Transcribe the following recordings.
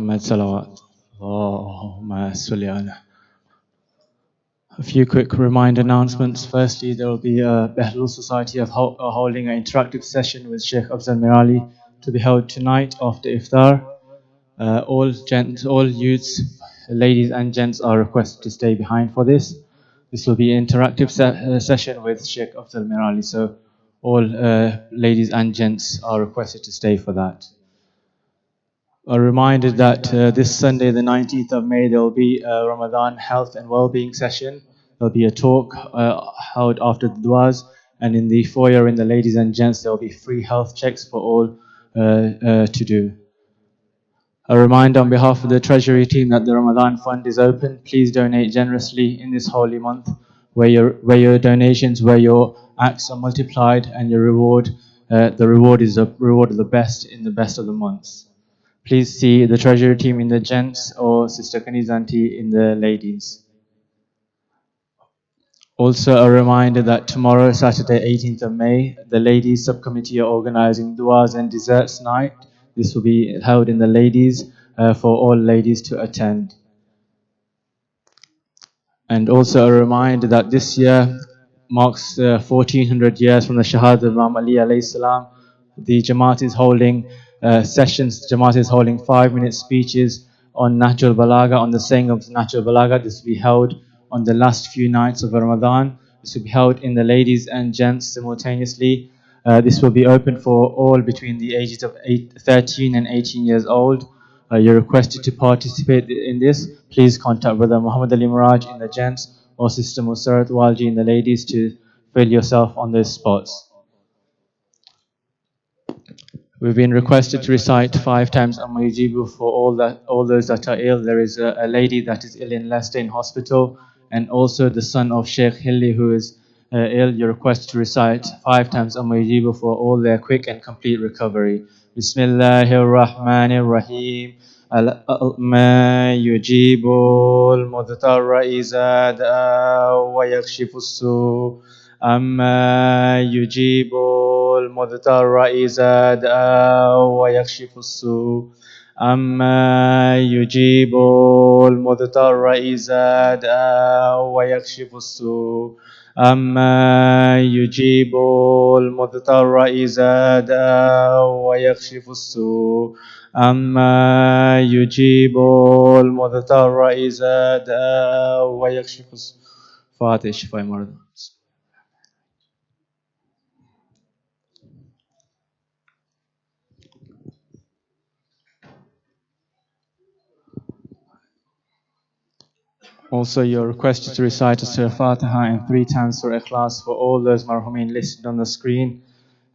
Muhammad salawat. Allahumma salli ala. A few quick reminder announcements. Firstly, there will be a Behlul Society holding an interactive session with Sheikh Afzal Merali to be held tonight after iftar. All youths, ladies and gents are requested to stay behind for this. This will be an interactive session with Sheikh Afzal Merali, so all ladies and gents are requested to stay for that. A reminder that this Sunday, the 19th of May, there will be a Ramadan health and well-being session. There will be a talk held after the du'as, and in the foyer, in the ladies and gents, there will be free health checks for all to do. A reminder on behalf of the Treasury team that the Ramadan Fund is open. Please donate generously in this holy month, where your donations, where your acts are multiplied, and your reward, the reward is the reward of the best in the best of the months. Please see the Treasury team in the gents or Sister Kanizanti in the ladies. Also a reminder that tomorrow, Saturday 18th of May, the ladies subcommittee are organizing du'as and desserts night. This will be held in the ladies for all ladies to attend. And also a reminder that this year marks 1400 years from the Shahada of Imam Ali alayhi salam. The Jamaat is holding sessions. The Jamaat is holding 5-minute speeches on Nahjul Balagha, on the saying of Nahjul Balagha. This will be held on the last few nights of Ramadan. This will be held in the ladies and gents simultaneously. This will be open for all between the ages of 13 and 18 years old. You're requested to participate in this. Please contact Brother Muhammad Ali Muraj in the gents or Sister Musarat Walji in the ladies to fill yourself on those spots. We've been requested to recite 5 times Amma Yujibu for all those that are ill. There is a lady that is ill in Leicester in hospital, and also the son of Sheikh Hilli who is ill. You're requested to recite 5 times Amma Yujibu for all their quick and complete recovery. Bismillahir Rahmanir Rahim. ما يجيب المضطر إذا دعا ويكشف السوء أما يجيب المضطر إذا دعا ويكشف السوء أما يجيب المضطر إذا دعا ويكشف السوء أما يجيب المضطر إذا دعا ويكشف السوء أما يجيب المضطر إذا دعا ويكشف السوء. فاتح شفاء مرضى. Also, you're requested to recite Surah Fatiha and 3 times Surah Ikhlas for all those marhumin listed on the screen,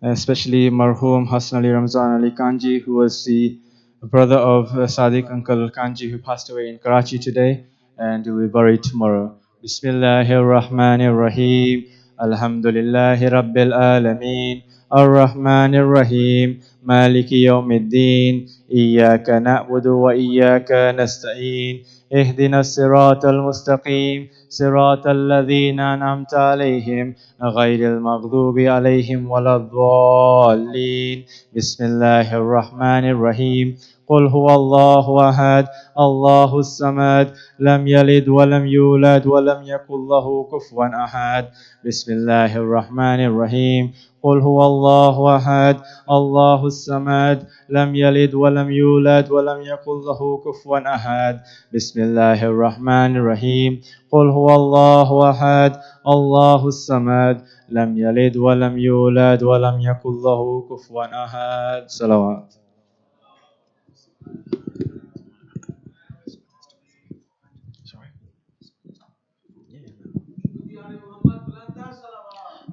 especially marhum Hassan Ali Ramzan Ali Kanji, who was the brother of Sadiq Uncle Kanji, who passed away in Karachi today and will be buried tomorrow. Bismillahir Rahmanir Rahim. Alhamdulillahi Rabbil Alameen. Ar-Rahmanir Rahim. Maliki Yawmiddin. Iyyaka na'budu wa iyyaka nasta'in. اهدنا الصراط المستقيم صراط الذين أنعمت عليهم غير المغضوب عليهم ولا الضالين. بسم الله الرحمن الرحيم. قل هو الله أحد الله الصمد لم يلد ولم يولد ولم يكن له كفوا أحد. بسم الله الرحمن الرحيم. قل هو الله أحد الله الصمد لم يلد ولم يولد ولم يكن له كفوا أحد. بسم الله الرحمن الرحيم. قل هو الله أحد الله الصمد لم يلد ولم يولد ولم يكن له كفوا أحد. صلوات.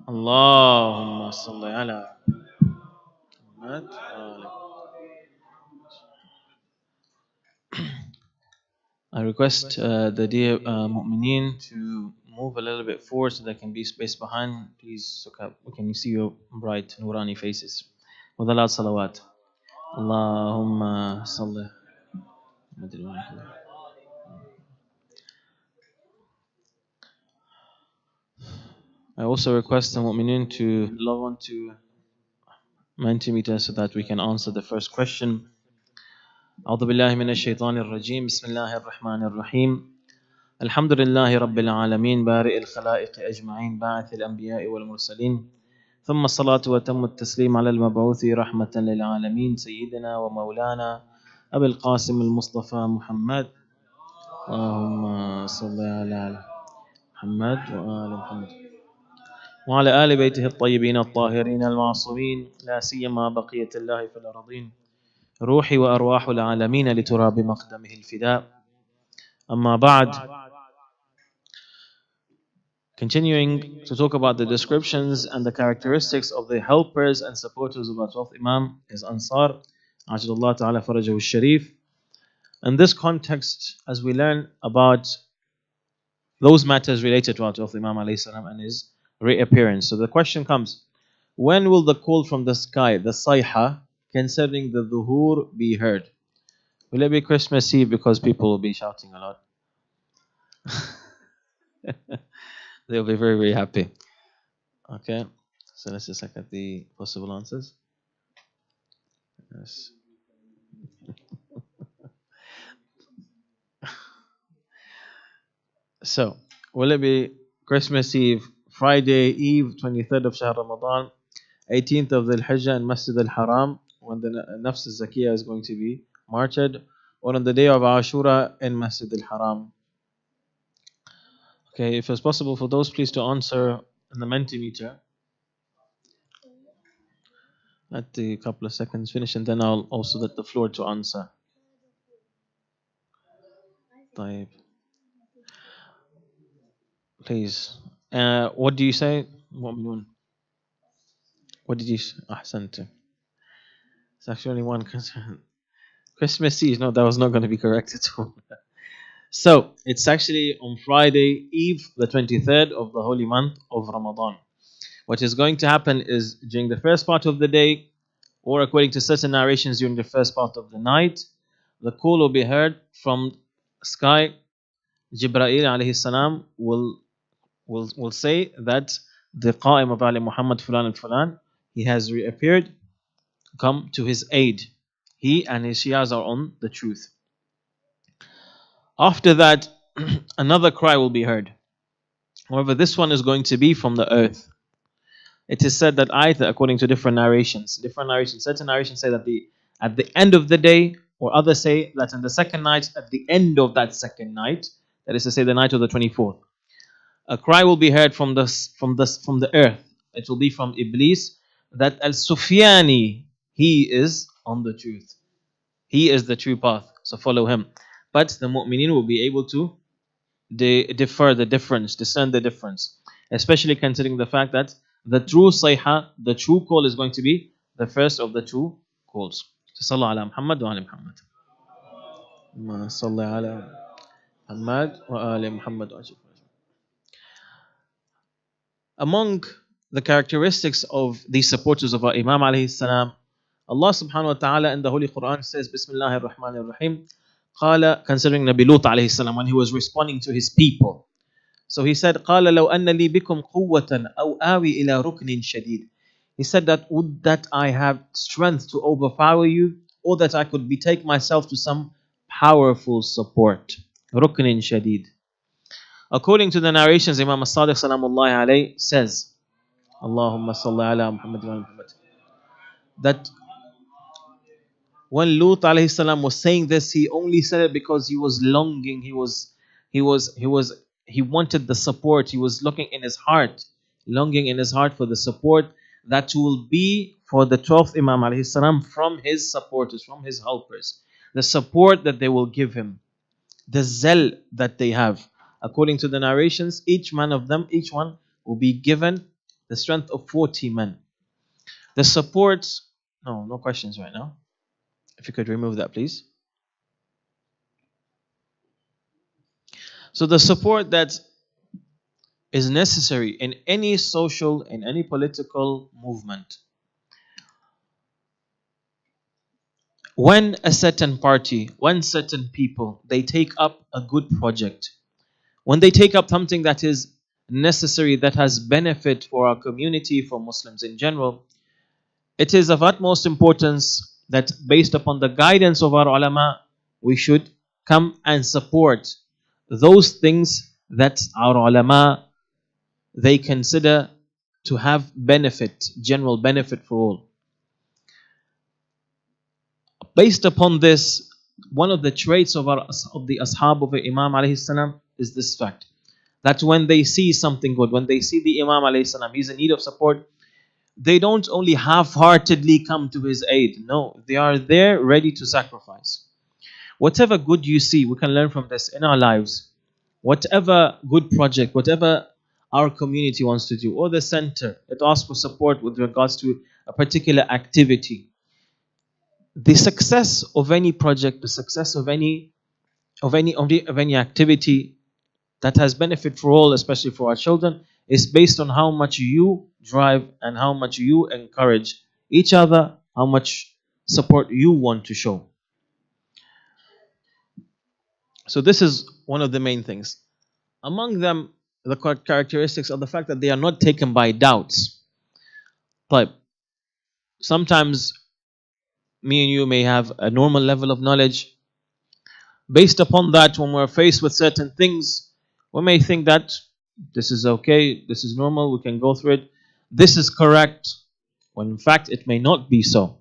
اللهم صل على محمد. I request the dear mu'mineen to move a little bit forward so there can be space behind. Please look up. We can see your bright Nurani faces. With a loud salawat. Allahumma salli. I also request the mu'mineen to log on to Mentimeter so that we can answer the first question. أعوذ بالله من الشيطان الرجيم بسم الله الرحمن الرحيم الحمد لله رب العالمين بارئ الخلائق أجمعين باعث الأنبياء والمرسلين ثم الصلاة وتم التسليم على المبعوث رحمة للعالمين سيدنا ومولانا أبي القاسم المصطفى محمد اللهم صل على محمد وآل محمد وعلى آل بيته الطيبين الطاهرين المعصومين لا سيما بقية الله في الأرضين روحي وأرواح العالمين لتراب مقدمه الفداء أما بعد. Continuing to talk about the descriptions and the characteristics of the helpers and supporters of our 12th Imam, his Ansar, Ajadullah Ta'ala Farajahu Sharif. In this context, as we learn about those matters related to our 12th Imam alayhi salam and his reappearance. So the question comes, when will the call from the sky, the sayha, concerning the dhuhur be heard? Will it be Christmas Eve because people will be shouting a lot? They'll be very, very happy. Okay, so let's just look at the possible answers. Yes. So, will it be Christmas Eve, Friday Eve, 23rd of Shahr Ramadan, 18th of the Hijjah in Masjid al-Haram, when the Nafs al-Zakiyah is going to be martyred, or on the day of Ashura in Masjid al-Haram? Okay, if it's possible for those, please to answer in the Mentimeter. Let the couple of seconds finish, and then I'll also let the floor to answer. طيب. Please. What do you say? What did you say? Ahsanta. It's actually only one concern. Christmas Eve. No, that was not going to be correct at all. So, it's actually on Friday Eve, the 23rd of the holy month of Ramadan. What is going to happen is during the first part of the day, or according to certain narrations during the first part of the night, the call will be heard from sky. Jibreel alayhi salam will say that the Qa'im of Ali Muhammad Fulan and Fulan, he has reappeared, come to his aid. He and his Shias are on the truth. After that, another cry will be heard. However, this one is going to be from the earth. It is said that either, according to different narrations, certain narrations say that at the end of the day, or others say that in the second night, at the end of that second night, that is to say the night of the 24th, a cry will be heard from the earth. It will be from Iblis that Al-Sufyani, he is on the truth. He is the true path, so follow him. But the mu'mineen will be able to discern the difference, especially considering the fact that the true sayha, the true call is going to be the first of the two calls. So sallallahu ala Muhammad wa ala Muhammad. Sallallahu ala Muhammad wa ala Muhammad. Among the characteristics of these supporters of our Imam alayhi salam, Allah subhanahu wa ta'ala in the Holy Quran says, Bismillahir Rahmanir Rahim, Qala, considering Nabi Lut alayhi salam when he was responding to his people. So he said, قَالَ لَوْ أَنَّ لِي بِكُمْ قُوَّةً أَوْ آوِي إِلَى رُكْنٍ شَدِيدٍ. He said that, would that I have strength to overpower you, or that I could betake myself to some powerful support. رُكْنٍ شَدِيدٍ. According to the narrations, Imam As-Sadiq Salamullahi alayhi says, Allahumma salli ala Muhammad wa Muhammad, that when Lut alayhi salam was saying this, he only said it because he was longing, he wanted the support, he was looking in his heart, longing in his heart for the support that will be for the 12th Imam alayhi salam from his supporters, from his helpers. The support that they will give him, the zeal that they have. According to the narrations, each one will be given the strength of 40 men. The support, no questions right now. If you could remove that, please. So the support that is necessary in any social, in any political movement. When a certain party, when certain people, they take up a good project, when they take up something that is necessary, that has benefit for our community, for Muslims in general, it is of utmost importance that based upon the guidance of our ulama, we should come and support those things that our ulama, they consider to have benefit, general benefit for all. Based upon this, one of the traits of the ashab of Imam alayhi salam is this fact, that when they see something good, when they see the Imam alayhi salam, he's in need of support, they don't only half-heartedly come to his aid. No, they are there ready to sacrifice. Whatever good you see, we can learn from this in our lives. Whatever good project, whatever our community wants to do, or the center that asks for support with regards to a particular activity, the success of any project, the success of any activity that has benefit for all, especially for our children, is based on how much you drive and how much you encourage each other, how much support you want to show. So this is one of the main things. Among them, the characteristics of the fact that they are not taken by doubts. But sometimes me and you may have a normal level of knowledge. Based upon that, when we're faced with certain things, we may think that this is okay, this is normal, we can go through it, this is correct, when in fact it may not be so.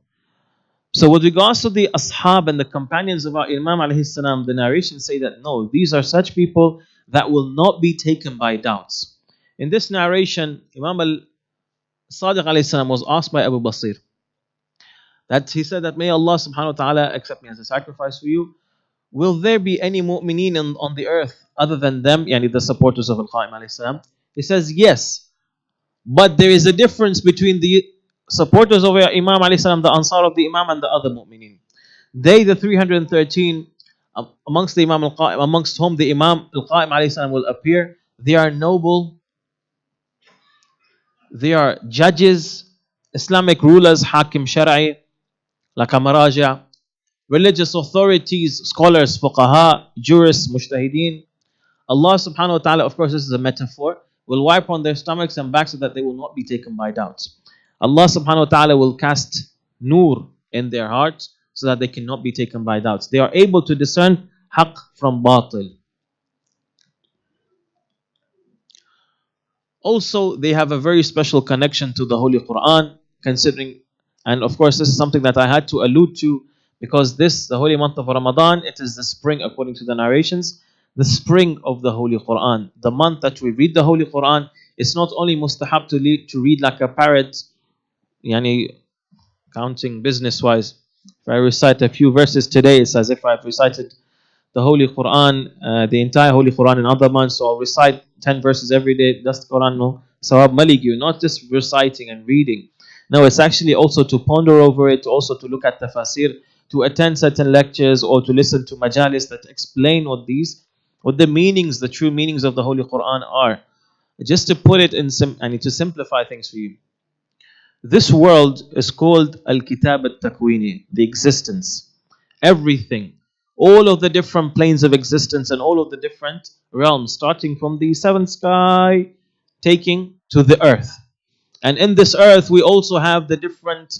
So with regards to the ashab and the companions of our Imam alayhi salam, the narrations say that no, these are such people that will not be taken by doubts. In this narration, Imam al-Sadiq alayhi salam was asked by Abu Basir, that he said that may Allah subhanahu wa ta'ala accept me as a sacrifice for you. Will there be any mu'mineen on the earth other than them, yani the supporters of Al-Qa'im alayhi salam? He says yes, but there is a difference between the supporters of Imam alayhi salam, the Ansar of the Imam, and the other mu'mineen. They, the 313 amongst the Imam Al-Qa'im, amongst whom the Imam Al-Qa'im alayhi salam will appear, they are noble, they are judges, Islamic rulers, hakim shar'i, like Maraja, religious authorities, scholars, fuqaha, jurists, mujtahideen. Allah subhanahu wa ta'ala, of course this is a metaphor, will wipe on their stomachs and backs so that they will not be taken by doubts. Allah subhanahu wa ta'ala will cast nur in their hearts so that they cannot be taken by doubts. They are able to discern haqq from batil. Also, they have a very special connection to the Holy Quran, considering, and of course this is something that I had to allude to, because this, the holy month of Ramadan, it is the spring, according to the narrations, the spring of the Holy Quran. The month that we read the Holy Quran, it's not only mustahab to read like a parrot, yani counting business-wise. If I recite a few verses today, it's as if I've recited the Holy Quran, the entire Holy Quran in other months, so I'll recite 10 verses every day. That's the Quran, no? Sawab maligyu, not just reciting and reading. No, it's actually also to ponder over it, also to look at tafasir, to attend certain lectures, or to listen to majalis that explain what the meanings, the true meanings of the Holy Quran are. Just to put it I need to simplify things for you. This world is called Al-Kitab Al-Takwini, the existence. Everything. All of the different planes of existence and all of the different realms, starting from the seventh sky, taking to the earth. And in this earth, we also have the different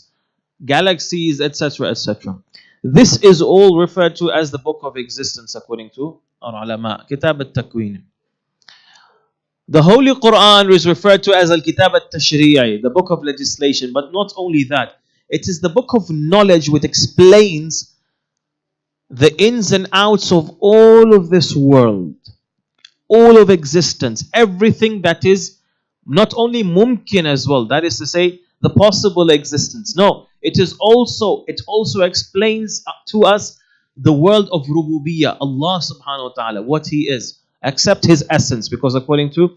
galaxies, etc., etc. This is all referred to as the book of existence, according to our ulama, Kitab al-Takwin. The Holy Quran is referred to as Al-Kitab al-Tashri'i, the book of legislation. But not only that, it is the book of knowledge which explains the ins and outs of all of this world, all of existence, everything that is not only mumkin as well, that is to say, the possible existence. No, it also explains to us the world of rububiyyah, Allah subhanahu wa ta'ala, what He is, except His essence, because according to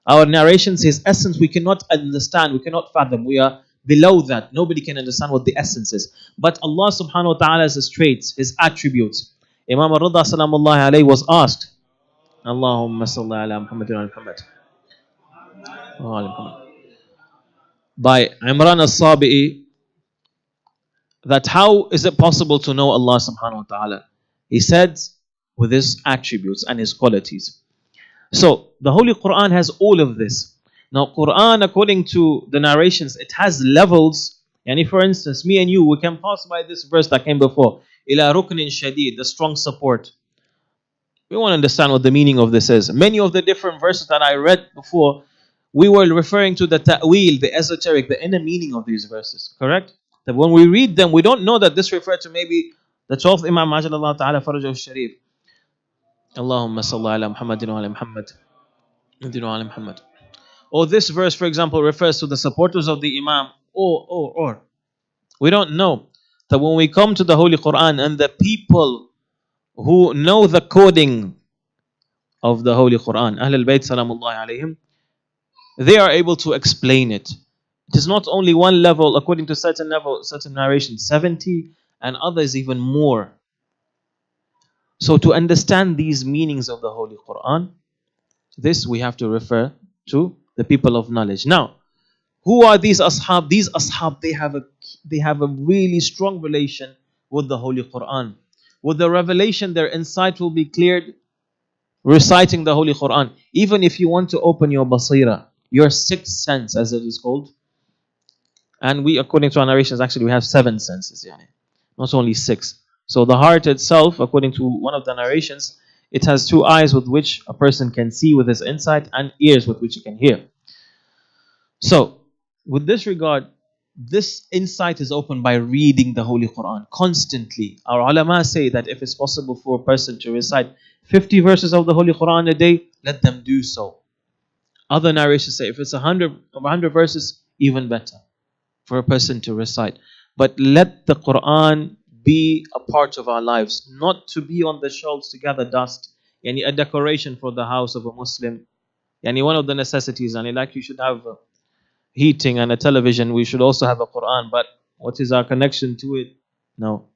our narrations, His essence we cannot understand, we cannot fathom, we are below that. Nobody can understand what the essence is. But Allah subhanahu wa ta'ala has His traits, His attributes. Imam al-Rida salamullahi alayhi was asked, Allahumma salli ala Muhammadin wa Muhammad, by Imran al-Sabi'i, that how is it possible to know Allah subhanahu wa ta'ala? He said, with His attributes and His qualities. So, the Holy Quran has all of this. Now, Quran, according to the narrations, it has levels Yani for instance, me and you, we can pass by this verse that came before. Ila ruknin shadid, the strong support. We want to understand what the meaning of this is. Many of the different verses that I read before, we were referring to the ta'wil, the esoteric, the inner meaning of these verses. Correct? That when we read them, we don't know that this refers to maybe the 12th Imam Majallah Ta'ala Farajahu Sharif. Allahumma salli ala Muhammadin wa ala Muhammad. Muhammad. Or this verse, for example, refers to the supporters of the Imam. Or. We don't know that when we come to the Holy Quran and the people who know the coding of the Holy Quran, Ahlul Bayt Salamullahi alayhim, they are able to explain it. It is not only one level, according to certain narrations, 70, and others even more. So to understand these meanings of the Holy Quran, this we have to refer to the people of knowledge. Now, who are these ashab? These ashab, they have a really strong relation with the Holy Quran. With the revelation, their insight will be cleared reciting the Holy Quran. Even if you want to open your basira, your sixth sense, as it is called. And we, according to our narrations, actually we have 7 senses, not only 6. So the heart itself, according to one of the narrations, it has 2 eyes with which a person can see with his insight and ears with which he can hear. So, with this regard, this insight is opened by reading the Holy Quran constantly. Our ulama say that if it's possible for a person to recite 50 verses of the Holy Quran a day, let them do so. Other narrations say if it's 100 verses, even better for a person to recite. But let the Quran be a part of our lives, not to be on the shelves to gather dust. Yani a decoration for the house of a Muslim. Yani one of the necessities, and like you should have heating and a television, we should also have a Quran. But what is our connection to it? No.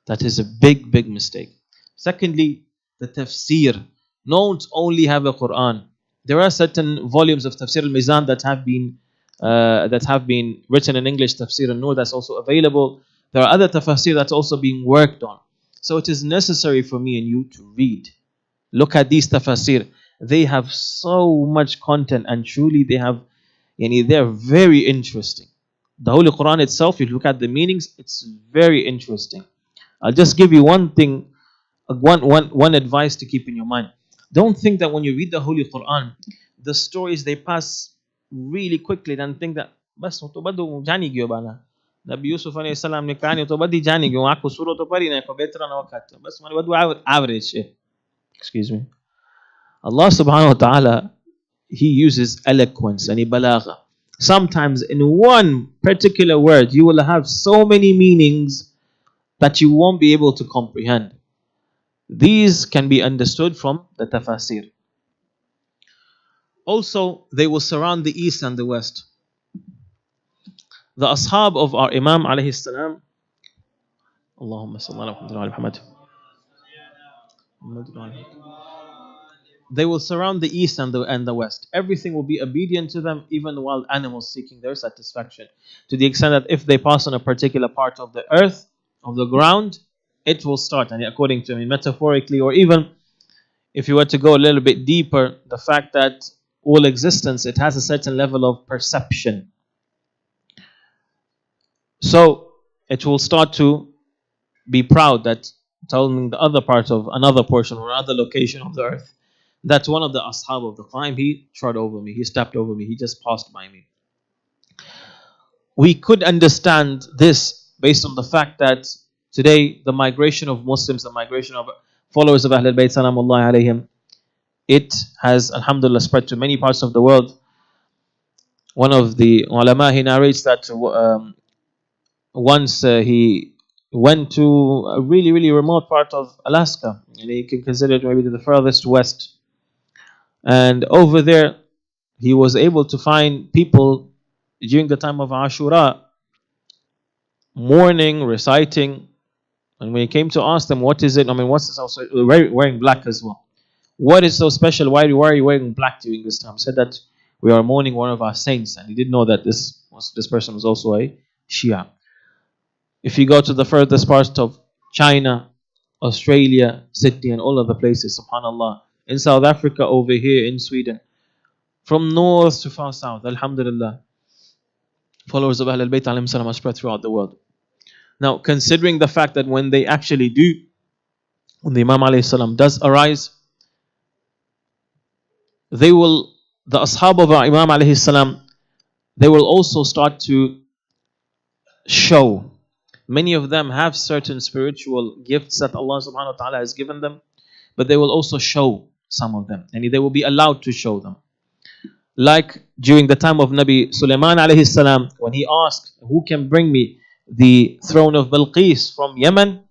That is a big, big mistake. Secondly, the tafsir. Don't only have a Quran. There are certain volumes of Tafsir al-Mizan that have been written in English. Tafsir al-Nur, that's also available. There are other tafsir that's also being worked on. So it is necessary for me and you to read. Look at these tafsir. They have so much content, and truly they're very interesting. The Holy Quran itself, you look at the meanings, it's very interesting. I'll just give you one thing, one advice to keep in your mind. Don't think that when you read the Holy Quran, the stories they pass really quickly, and think that bas to bado jani gyo bana. Nabi Yusuf alayhi salam ne kahani to badi jani gyo ako suro to pari na ko betra na wakat. Bas man bado average. Excuse me. Allah subhanahu wa ta'ala, He uses eloquence and balagha. Sometimes in one particular word, you will have so many meanings that you won't be able to comprehend. These can be understood from the tafasir. Also, they will surround the east and the west. The ashab of our Imam alayhi salam, Allahumma salli ala Muhammad. They will surround the east and the west. Everything will be obedient to them, even wild animals seeking their satisfaction. To the extent that if they pass on a particular part of the earth, of the ground, it will start. And according to metaphorically, or even if you were to go a little bit deeper, the fact that all existence, it has a certain level of perception. So it will start to be proud that telling the other part of another portion or another location of the earth, that one of the ashab of the climb, he trod over me, he stepped over me, he just passed by me. We could understand this based on the fact that today the migration of Muslims, the migration of followers of Ahlul Bayt Salamullahi alayhim, it has alhamdulillah spread to many parts of the world. One of the ulama, he narrates that once he went to a really, really remote part of Alaska, and he can consider it maybe to the furthest west. And over there, he was able to find people during the time of Ashura mourning, reciting. And when he came to ask them, what is it? What's this? Also, wearing black as well. What is so special? Why are you wearing black during this time? He said that we are mourning one of our saints, and he didn't know that this person was also a Shia. If you go to the furthest parts of China, Australia, Sydney, and all other places, subhanallah, in South Africa, over here in Sweden, from north to far south, alhamdulillah, followers of Ahlul Bayt alayhim salam are spread throughout the world. Now, considering the fact that when they actually do, when the Imam alayhi salam does arise, they will, the ashab of our Imam alayhi salam, they will also start to show. Many of them have certain spiritual gifts that Allah subhanahu wa ta'ala has given them, but they will also show some of them, and they will be allowed to show them. Like during the time of Nabi Sulaiman alayhi salam, when he asked, who can bring me the throne of Bilqis from Yemen?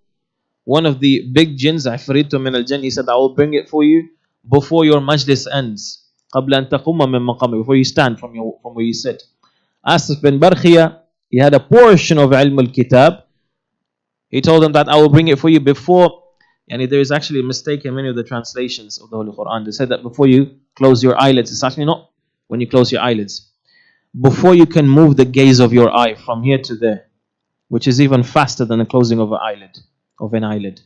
One of the big jinns, Ifritu min al-jinn, he said, I will bring it for you before your majlis ends. قبل أن تقوم من مقامك, before you stand from where you sit. Asif bin Barkhia, he had a portion of Ilm al-Kitab. He told them that I will bring it for you before, and there is actually a mistake in many of the translations of the Holy Quran. They said that before you close your eyelids. It's actually not when you close your eyelids. Before you can move the gaze of your eye from here to there, which is even faster than the closing of an eyelid.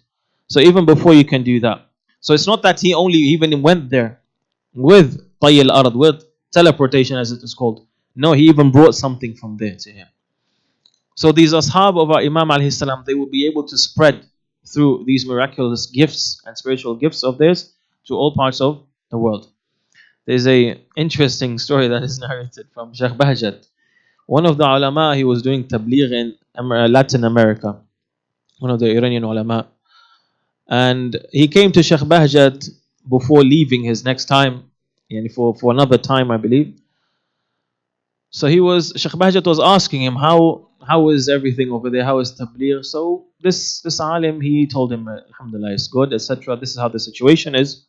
So even before you can do that. So it's not that he only even went there with Tayyil Arad, with teleportation as it is called. No, he even brought something from there to him. So these ashab of our Imam alayhi salam, they will be able to spread through these miraculous gifts and spiritual gifts of theirs to all parts of the world. There's a interesting story that is narrated from Sheikh Bahjat. One of the ulama, he was doing tabligh in Latin America, one of the Iranian ulama, and he came to Sheikh Bahjat before leaving his next time, and for another time, I believe. So Sheikh Bahjat was asking him, how is everything over there? How is tabligh? So this alim, he told him, alhamdulillah, it's good, etc. This is how the situation is.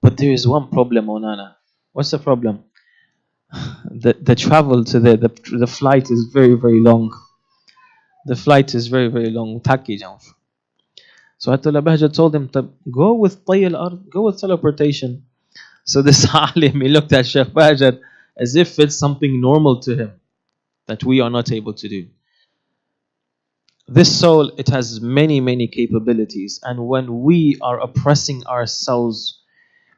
But there is one problem, Onana. What's the problem? The travel to there, the flight is very, very long. The flight is very, very long. So Atullah Bahjat told him, go with Tayyil Ard, go with teleportation. So this alim, he looked at Sheikh Bahjat as if it's something normal to him that we are not able to do. This soul, it has many, many capabilities. And when we are oppressing ourselves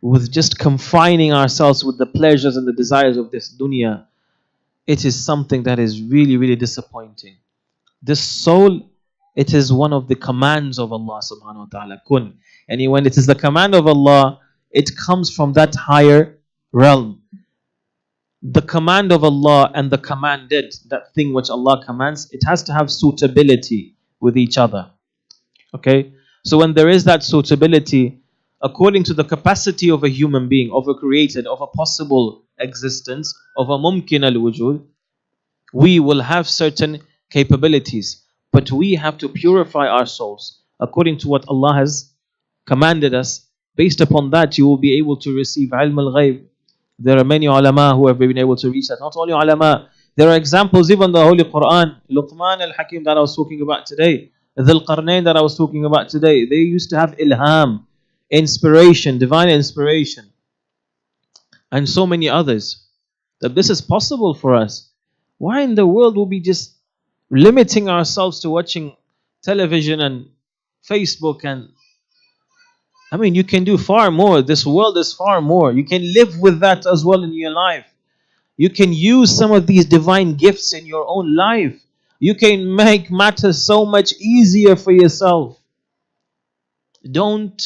with just confining ourselves with the pleasures and the desires of this dunya, it is something that is really, really disappointing. This soul, it is one of the commands of Allah subhanahu wa ta'ala. Kun. And when it is the command of Allah, it comes from that higher realm. The command of Allah and the commanded, that thing which Allah commands, it has to have suitability with each other. Okay? So when there is that suitability, according to the capacity of a human being, of a created, of a possible existence, of a mumkin al-wujud, we will have certain capabilities. But we have to purify our souls according to what Allah has commanded us. Based upon that, you will be able to receive ilm al-ghayb. There are many ulama who have been able to reach that. Not only ulama, there are examples, even the Holy Quran, Luqman al-Hakim that I was talking about today, Dhul Qarnayn that I was talking about today, they used to have ilham, inspiration, divine inspiration, and so many others. That this is possible for us. Why in the world will we just limiting ourselves to watching television and Facebook? And I mean, you can do far more. This world is far more. You can live with that as well in your life. You can use some of these divine gifts in your own life. You can make matters so much easier for yourself. Don't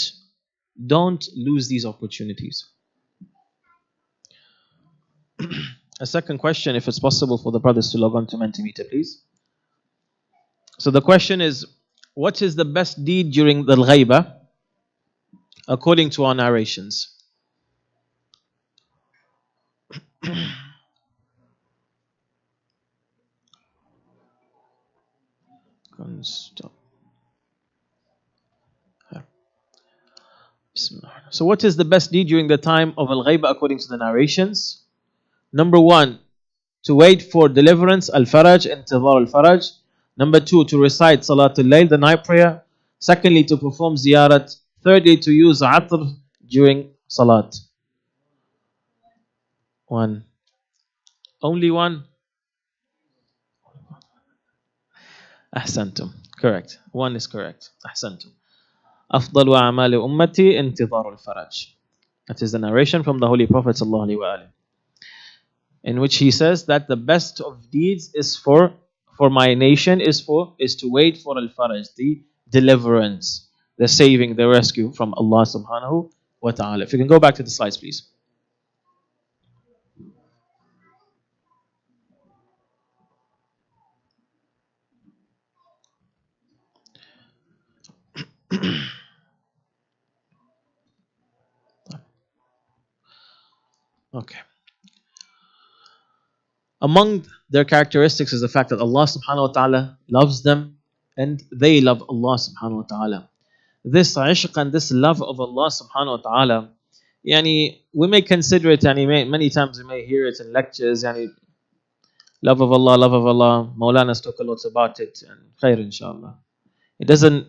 lose these opportunities. A second question, if it's possible for the brothers to log on to Mentimeter, please. So the question is, what is the best deed during the ghaibah according to our narrations? Stop. So what is the best deed during the time of al-ghaibah according to the narrations? Number 1, to wait for deliverance, al-faraj, intidhar al-faraj. Number 2, to recite Salatul Layl, the night prayer. Secondly, to perform ziyarat. Thirdly, to use atr during salat. 1. Only 1? Ahsantum. Correct. 1 is correct. Ahsantum. أفضل أعمال أمتي انتظار الفرج. That is the narration from the Holy Prophet sallallahu alaihi wasallam. in which he says that the best of deeds is for my nation is to wait for al-faraj, the deliverance, the saving, the rescue from Allah subhanahu wa ta'ala. If you can go back to the slides, please. Okay. Among their characteristics is the fact that Allah subhanahu wa ta'ala loves them and they love Allah subhanahu wa ta'ala. This ishq and this love of Allah subhanahu wa ta'ala, we may consider it, many times we may hear it in lectures, love of Allah, love of Allah. Maulana talk a lot about it, and khair inshallah. It doesn't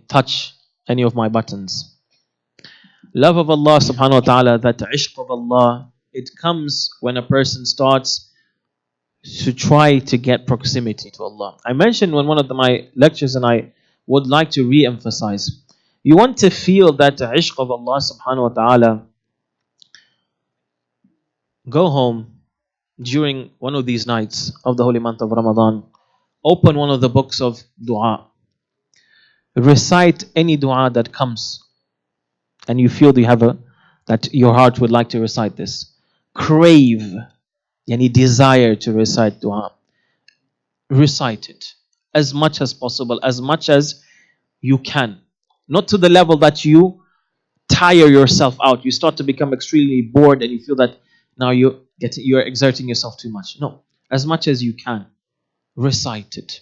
touch any of my buttons. Love of Allah subhanahu wa ta'ala, that ishq of Allah, it comes when a person starts to try to get proximity to Allah. I mentioned in one of my lectures, and I would like to re-emphasize. You want to feel that ishq of Allah subhanahu wa ta'ala, go home during one of these nights of the holy month of Ramadan, open one of the books of dua, recite any dua that comes, and you feel that your heart would like to recite this. Crave, desire to recite dua. Recite it as much as possible, as much as you can. Not to the level that you tire yourself out. You start to become extremely bored and you feel that now you're exerting yourself too much. No, as much as you can. Recite it.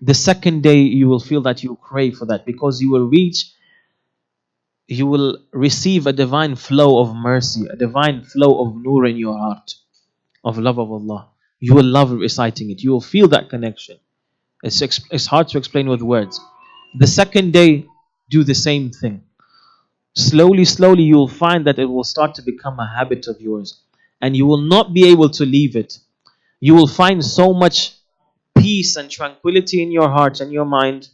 The second day you will feel that you crave for that, because you will receive a divine flow of mercy, a divine flow of nur in your heart, of love of Allah. You will love reciting it. You will feel that connection. It's hard to explain with words. The second day, do the same thing. Slowly, you will find that it will start to become a habit of yours, and you will not be able to leave it. You will find so much peace and tranquility in your heart and your mind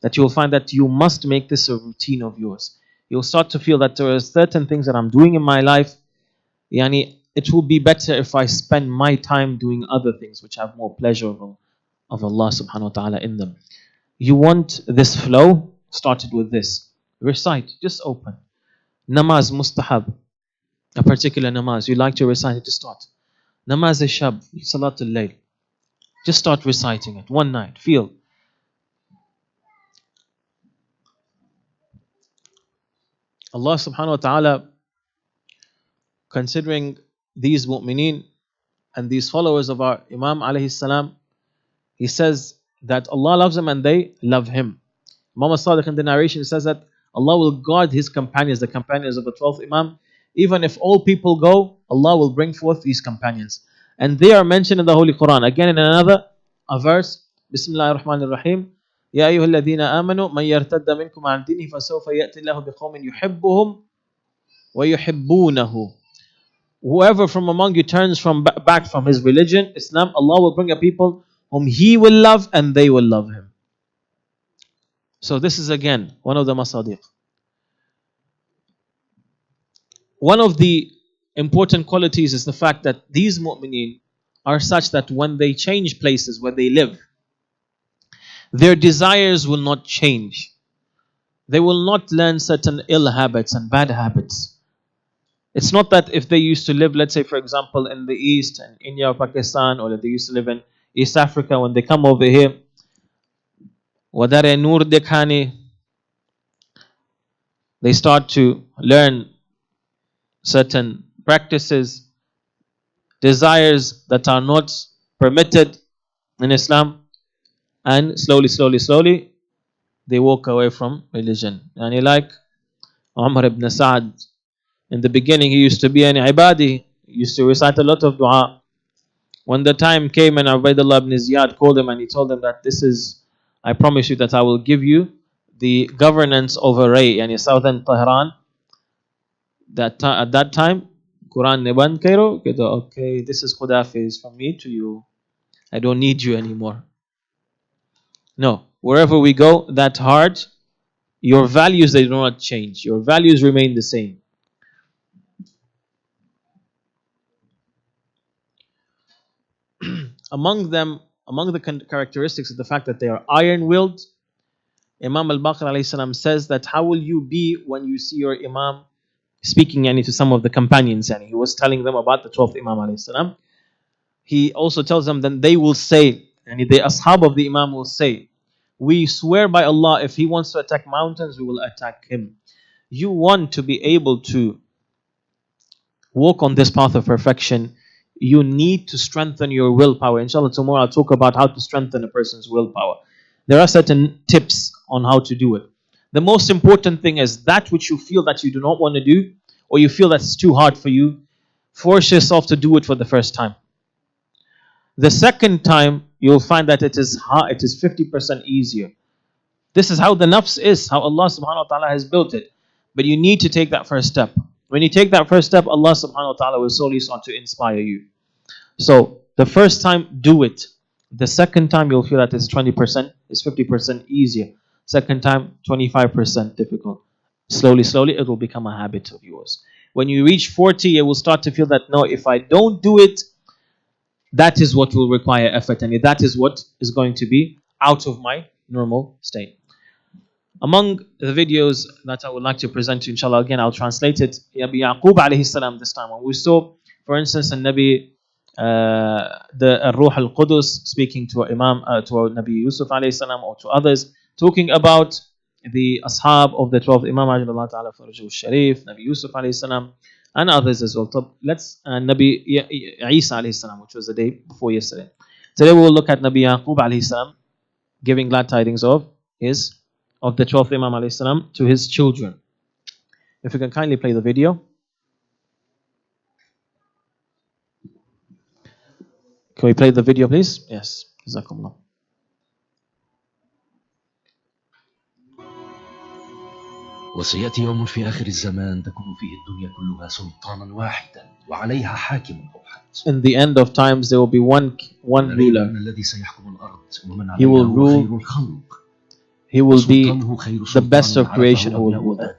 that you will find that you must make this a routine of yours. You'll start to feel that there are certain things that I'm doing in my life, it will be better if I spend my time doing other things which have more pleasure of Allah subhanahu wa ta'ala in them. You want this flow? Started with this. Recite, just open. Namaz mustahab, a particular namaz. You like to recite it to start. Namaz shab, salatul layl. Just start reciting it one night. Feel. Allah subhanahu wa ta'ala, considering these mu'mineen and these followers of our Imam alayhi salam, He says that Allah loves them and they love Him. Imam Sadiq in the narration says that Allah will guard His companions, the companions of the 12th Imam. Even if all people go, Allah will bring forth these companions. And they are mentioned in the Holy Quran. Again in a verse, Bismillahir Rahmanir Rahim. يا أيها الذين آمنوا من يرتد منكم عن دينه فسوف يأتي الله بقوم يحبهم ويحبونه. Whoever from among you turns back from his religion, Islam, Allah will bring a people whom He will love and they will love Him. So this is again one of the masadiq. One of the important qualities is the fact that these mu'mineen are such that when they change places where they live, their desires will not change. They will not learn certain ill habits and bad habits. It's not that if they used to live, let's say for example in the East, in India or Pakistan, or that they used to live in East Africa, when they come over here, wadare noor dekhane, they start to learn certain practices, desires that are not permitted in Islam, and slowly they walk away from religion. And like Umar ibn Sa'd, in the beginning he used to be an ibadi, he used to recite a lot of dua. When the time came and Ubaidullah ibn Ziyad called him and he told him that I promise you that I will give you the governance over Ray, yani southern Tehran. At that time, Quran Niban Kairo, okay, this is Khudafiz from me to you. I don't need you anymore. No, wherever we go, that heart, your values, they do not change. Your values remain the same. Among them, among the characteristics of the fact that they are iron-willed, Imam al-Baqir alayhi salam says that how will you be when you see your Imam speaking to some of the companions? He was telling them about the 12th Imam alayhi salam. He also tells them that they will say, the ashab of the Imam will say, we swear by Allah, if he wants to attack mountains, we will attack him. You want to be able to walk on this path of perfection, you need to strengthen your willpower. Inshallah, tomorrow I'll talk about how to strengthen a person's willpower. There are certain tips on how to do it. The most important thing is that which you feel that you do not want to do, or you feel that it's too hard for you, force yourself to do it for the first time. The second time, you'll find that it is 50% easier. This is how the nafs is, how Allah subhanahu wa ta'ala has built it. But you need to take that first step. When you take that first step, Allah subhanahu wa ta'ala will slowly start to inspire you. So, the first time, do it. The second time, you'll feel that it's 20%, it's 50% easier. Second time, 25% difficult. Slowly, it will become a habit of yours. When you reach 40, you will start to feel that, no, if I don't do it, that is what will require effort, and that is what is going to be out of my normal state. Among the videos that I would like to present to you, inshallah, again, I'll translate it. Nabi Yaqub alayhi salam this time. When we saw, for instance, the Ruh al-Qudus speaking to Imam, to Nabi Yusuf alayhi salam, or to others, talking about the ashab of the 12th Imam Ajlallah Ta'ala Farajuhu Sharif, Nabi Yusuf alayhi salam, and others as well. So let's Nabi Isa alayhi salam, which was the day before yesterday. Today we will look at Nabi Yaqub alayhi salam giving glad tidings of the 12th Imam alayhi salam to his children. If you can kindly play the video. Can we play the video, please? Yes. Jazakumullah. وسيأتي يوم في آخر الزمان تكون فيه الدنيا كلها سلطانا واحدا وعليها حاكم أوحد. In the end of times there will be one ruler. الذي سيحكم الأرض ومن He will عليها rule. خير الخلق. He will be the best of creation who will rule them.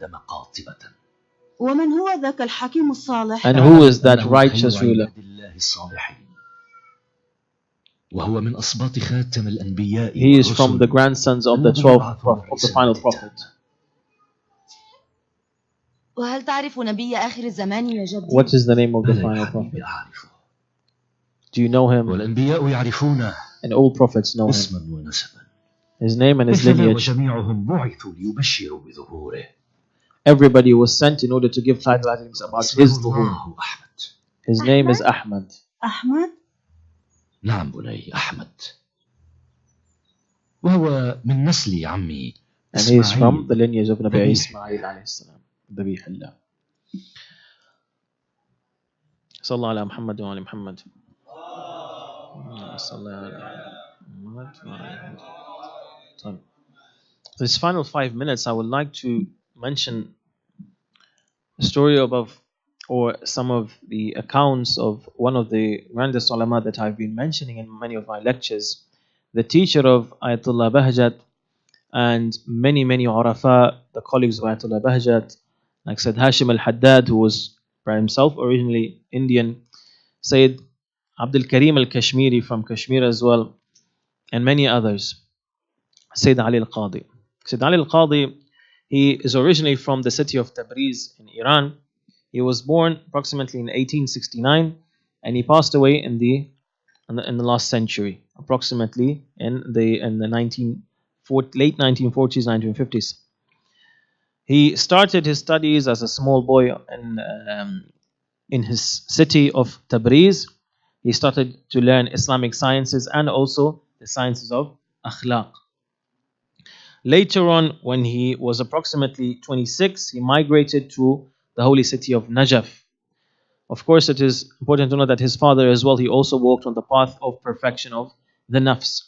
ومن هو ذاك الحكيم الصالح؟ And who is that righteous ruler? وهو من أصباط خاتم الأنبياء. He is from the grandsons of the 12th of the final prophet. وهل تعرف نبي آخر الزمان يا جدي؟ What is the name of the final prophet? Do you know him? والأنبياء يعرفونه. And all prophets know him. اسما ونسبا. His name and his lineage. وجميعهم بعثوا ليبشروا بظهوره. Everybody was sent in order to give tidings about his zuhur. His name is Ahmad. أحمد؟ نعم بني أحمد. وهو من نسل عمي. And he is from the lineage of Nabi Ismail alayhi salam. ذبيح الله. صلى الله على محمد وعلى محمد. صلى الله على محمد وعلى محمد. This final 5 minutes, I would like to mention the story or some of the accounts of one of the grandest ulama that I've been mentioning in many of my lectures, the teacher of Ayatollah Bahjat and many Urafa, the colleagues of Ayatollah Bahjat, like Said Hashim al-Haddad, who was by himself originally Indian, Sayyid Abdul Karim al-Kashmiri from Kashmir as well, and many others. Sayyid Ali al-Qadi. Sayyid Ali al-Qadi, he is originally from the city of Tabriz in Iran. He was born approximately in 1869, and he passed away in the last century, approximately in the late 1940s, 1950s. He started his studies as a small boy in his city of Tabriz. He started to learn Islamic sciences and also the sciences of akhlaq. Later on, when he was approximately 26, he migrated to the holy city of Najaf. Of course, it is important to know that his father as well, he also walked on the path of perfection of the nafs.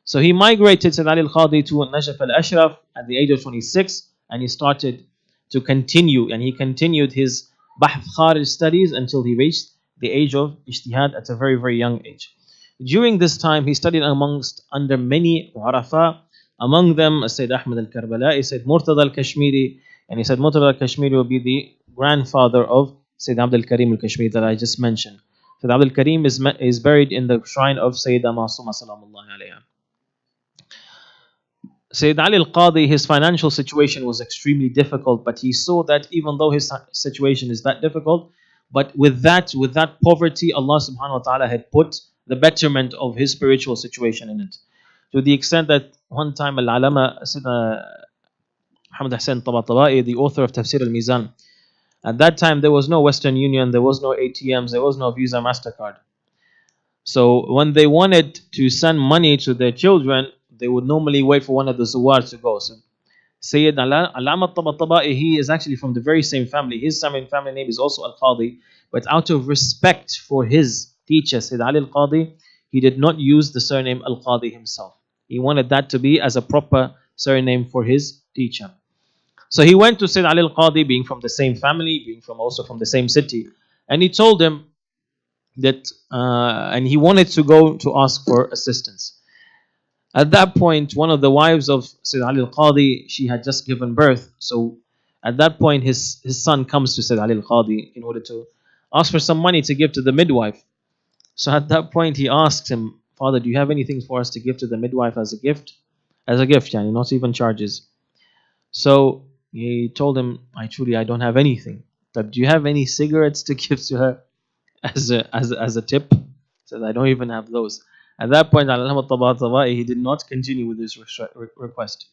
So he migrated Sayyid Ali al-Qadi to Najaf al-Ashraf at the age of 26, and he started to continue, and he continued his Bahth Kharij studies until he reached the age of Ijtihad at a very, very young age. During this time, he studied under many Urafa, among them Sayyid Ahmad al-Karbala'i, Sayyid Murtada al-Kashmiri, and he said Murtada al-Kashmiri will be the grandfather of Sayyid Abdul Karim al-Kashmiri that I just mentioned. Sayyid Abdul Karim is buried in the shrine of Sayyida Masuma salamullahi alayha. Sayyid Ali al-Qadi, his financial situation was extremely difficult, but he saw that even though his situation is that difficult, but with that poverty, Allah subhanahu wa ta'ala had put the betterment of his spiritual situation in it. To the extent that one time Al-Alama Sayyidina Muhammad Hussain Tabatabai, the author of Tafsir al-Mizan, at that time there was no Western Union, there was no ATMs, there was no Visa, MasterCard. So when they wanted to send money to their children, they would normally wait for one of the Zuwar to go. So Sayyid Alama Tabatabai, he is actually from the very same family. His family name is also Al-Qadi, but out of respect for his teacher, Sayyid Ali Al-Qadi, he did not use the surname Al-Qadi himself. He wanted that to be as a proper surname for his teacher. So he went to Sayyid Ali Al-Qadi, being from the same family, being also from the same city, and he told him that, and he wanted to go to ask for assistance. At that point, one of the wives of Sayyid Ali Al-Qadi, she had just given birth. So at that point, his son comes to Sayyid Ali Al-Qadi in order to ask for some money to give to the midwife. So at that point, he asks him, "Father, do you have anything for us to give to the midwife as a gift?" As a gift, yani, not even charges. So he told him, I don't have anything. But do you have any cigarettes to give to her as a tip? He says, I don't even have those. At that point, he did not continue with his request.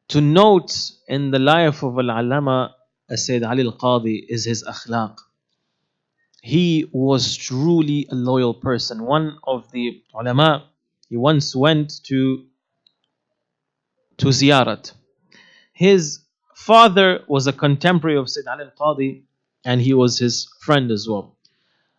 To note in the life of Al-Allama Sayyid Ali Al-Qadi is his akhlaq. He was truly a loyal person. One of the ulama, he once went to ziyarat. His father was a contemporary of Sayyid Ali Al-Qadi, and he was his friend as well.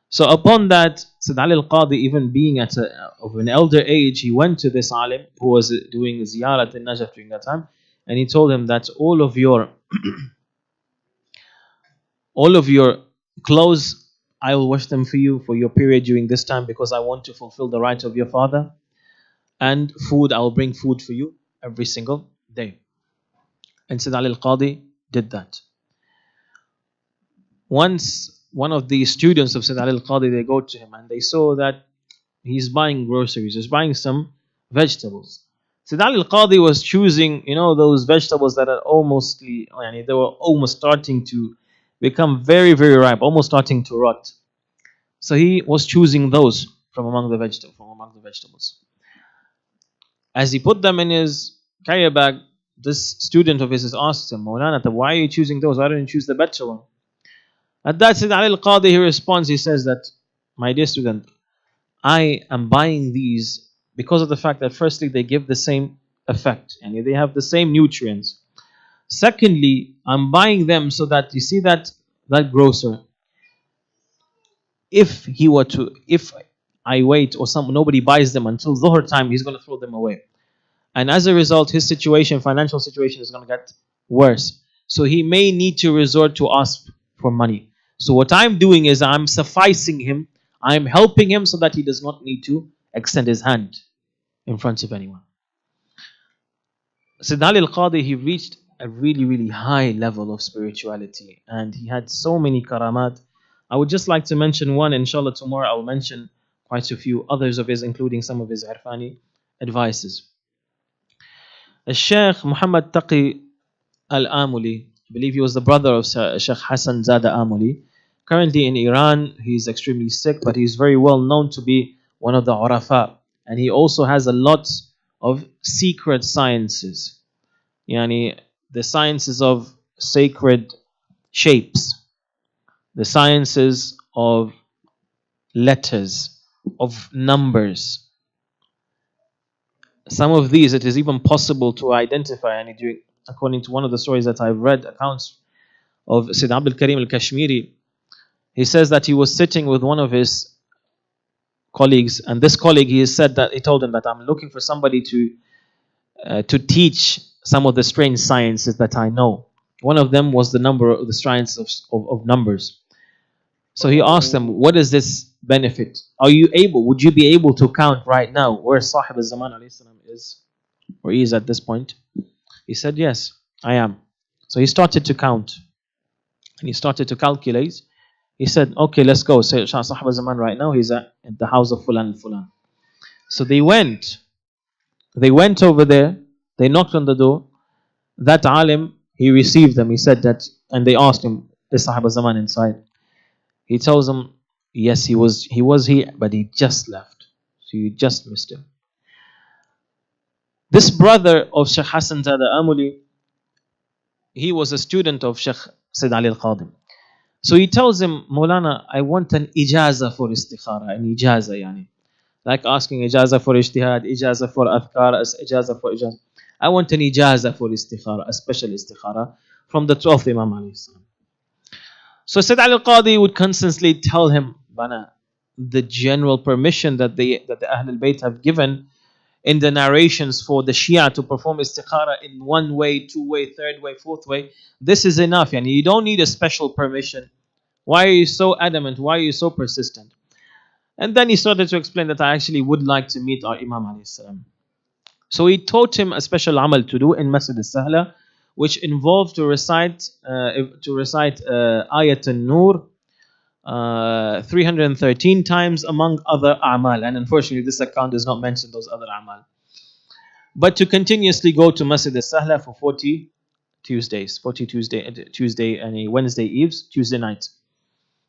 So upon that, Sayyid Ali Al-Qadi, even being of an elder age, he went to this alim who was doing ziyarat in Najaf during that time, and he told him that all of your clothes, I will wash them for you for your period during this time, because I want to fulfill the right of your father. And food, I will bring food for you every single day. And Sayyid Ali Al-Qadi did that. Once, one of the students of Sayyid Ali Al-Qadi, they go to him and they saw that he's buying groceries, he's buying some vegetables. Sayyid Ali Al-Qadi was choosing, those vegetables that are they were almost starting to become very, very ripe, almost starting to rot. So he was choosing those from among the vegetables. As he put them in his carrier bag, this student of his asked him, Maulana, why are you choosing those? Why don't you choose the better one? At that, Sayyid Ali Al-Qadi, he responds, he says that, my dear student, I am buying these because of the fact that firstly, they give the same effect, and they have the same nutrients. Secondly, I'm buying them so that, you see that grocer, if I wait or nobody buys them until Dhuhr time, he's going to throw them away. And as a result, his financial situation is going to get worse. So he may need to resort to ask for money. So what I'm doing is I'm sufficing him. I'm helping him so that he does not need to extend his hand in front of anyone. Sayyid Ali Al-Qadi, he reached a really, really high level of spirituality. And he had so many karamat. I would just like to mention one. Inshallah, tomorrow I'll mention quite a few others of his, including some of his irfani advices. Sheikh Muhammad Taqi Al-Amuli, I believe he was the brother of Sheikh Hassan Zada Amuli. Currently in Iran, he's extremely sick, but he's very well known to be one of the Urafa. And he also has a lot of secret sciences. Yani, the sciences of sacred shapes, the sciences of letters, of numbers. Some of these, it is even possible to identify, and according to one of the stories that I've read, accounts of Sayyid Abdul Karim al-Kashmiri, he says that he was sitting with one of his colleagues, and this colleague, he told him that I'm looking for somebody to teach some of the strange sciences that I know. One of them was the science of numbers. So he asked them, what is this benefit? Would you be able to count right now where Sahib al-Zaman alayhi salam is, or he is at this point? He said, yes, I am. So he started to count, and he started to calculate. He said, okay, let's go. So Sahib Zaman right now, he's at the house of Fulan and Fulan. So they went. They went over there. They knocked on the door. That alim, he received them. He said that, and they asked him, is Sahib Zaman inside? He tells them, yes, he was here, but he just left. So you just missed him. This brother of Sheikh Hassan Zada Amuli, he was a student of Sheikh Sayyid Ali al-Qadi. So he tells him, Maulana, I want an ijaza for istikhara, an ijaza yani. Like asking ijaza for ijtihad, ijaza for adhkar, ijaza for ijaza. I want an ijaza for istikhara, a special istikhara from the 12th Imam alayhi salam. So Sayyid Ali al-Qadi would constantly tell him, Bana, the general permission that the Ahl al-Bayt have given in the narrations for the Shia to perform istikhara in one way, two way, third way, fourth way, this is enough. Yani you don't need a special permission. Why are you so adamant? Why are you so persistent? And then he started to explain that I actually would like to meet our Imam alayhi salam. So he taught him a special amal to do in Masjid al-Sahla, which involved to recite Ayat al-Nur 313 times among other a'mal. And unfortunately this account does not mention those other a'mal. But to continuously go to Masjid al-Sahla for 40 Tuesdays, 40 Tuesday and a Wednesday eves, Tuesday night.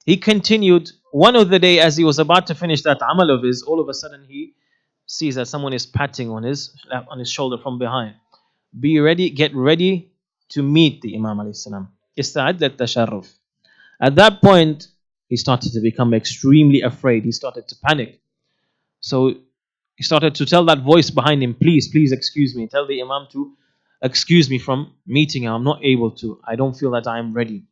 He continued. One of the day, as he was about to finish that amal of his, all of a sudden he sees that someone is patting on his shoulder from behind. Be ready, get ready to meet the Imam alayhi salam. Ista'ad lit-tasharruf. At that point, he started to become extremely afraid. He started to panic. So he started to tell that voice behind him, please excuse me. Tell the Imam to excuse me from meeting him. I'm not able to. I don't feel that I am ready.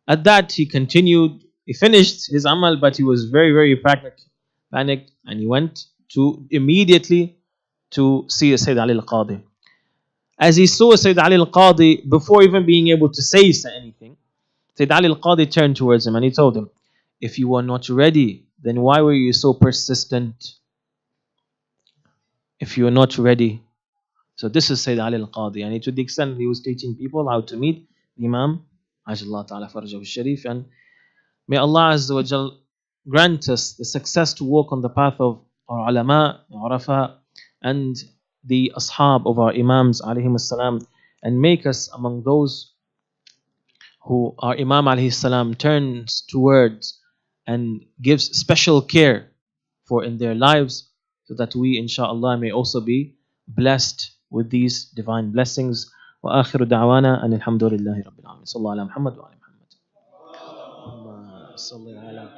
At that, he continued. He finished his amal, but he was very, very panicked, and he went to immediately to see Sayyid Ali al-Qadi. As he saw Sayyid Ali al-Qadi, before even being able to say anything, Sayyid Ali al-Qadi turned towards him and he told him, if you were not ready, then why were you so persistent? If you are not ready. So this is Sayyid Ali al-Qadi, and to the extent he was teaching people how to meet the Imam, Ajjallah Ta'ala Farajahu Sharif, and may Allah Azza wa Jal grant us the success to walk on the path of our ulama, urafa, and the ashab of our Imams alayhim as-salam, and make us among those who our Imam alayhi salam turns towards and gives special care for in their lives, so that we inshallah may also be blessed with these divine blessings. Wa akhiru da'wana and alhamdulillahi rabbil alamin. Sallallahu ala Muhammad wa ala Muhammad. Salli ala